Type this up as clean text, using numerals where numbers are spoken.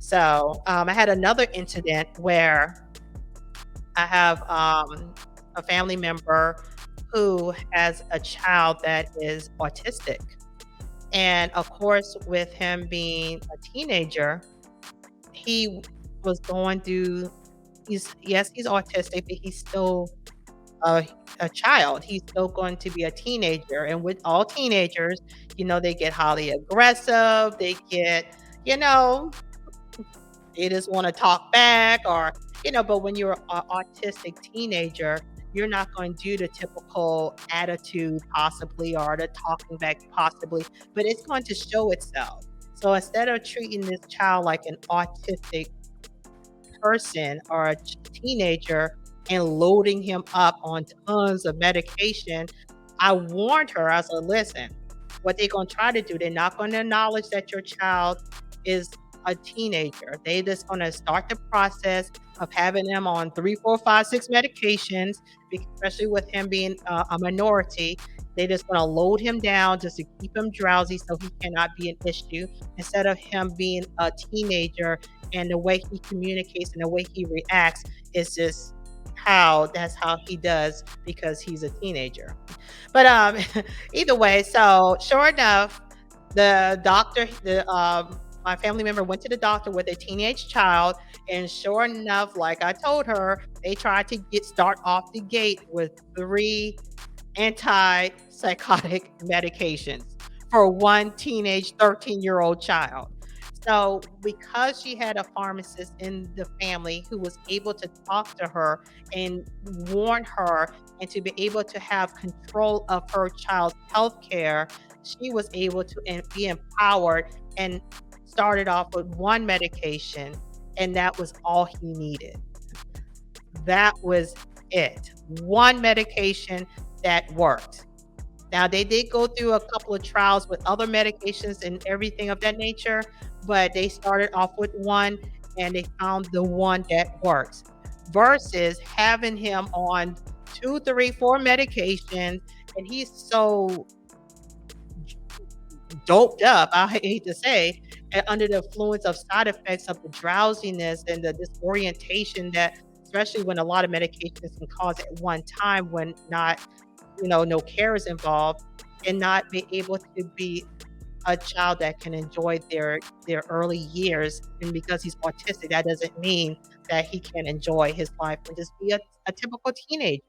So I had another incident where I have a family member who has a child that is autistic. And of course, with him being a teenager, he was going through, yes, he's autistic, but he's still a, a child. He's still going to be a teenager. And with all teenagers, they get highly aggressive. They get, you know, they just want to talk back but when you're an autistic teenager, you're not going to do the typical attitude possibly or the talking back possibly, but it's going to show itself. So instead of treating this child like an autistic person or a teenager and loading him up on tons of medication, I warned her. I said, listen, what they're going to try to do, they're not going to acknowledge that your child is a teenager. They just going to start the process of having them on 3, 4, 5, 6 medications, especially with him being a minority. They just going to load him down just to keep him drowsy so he cannot be an issue instead of him being a teenager, and the way he communicates and the way he reacts is just that's how he does because he's a teenager. But either way, so sure enough, the doctor, my family member went to the doctor with a teenage child, and sure enough, like I told her, they tried to start off the gate with 3 antipsychotic medications for one teenage 13-year-old child. So, because she had a pharmacist in the family who was able to talk to her and warn her and to be able to have control of her child's health care, she was able to be empowered and started off with one medication, and that was all he needed. That was it. One medication that worked. Now, they did go through a couple of trials with other medications and everything of that nature, but they started off with one and they found the one that works versus having him on 2, 3, 4 medications. And he's so doped up, I hate to say, under the influence of side effects of the drowsiness and the disorientation that, especially when a lot of medications can cause at one time when not, no care is involved, and not be able to be a child that can enjoy their early years. And because he's autistic, that doesn't mean that he can enjoy his life and just be a typical teenager.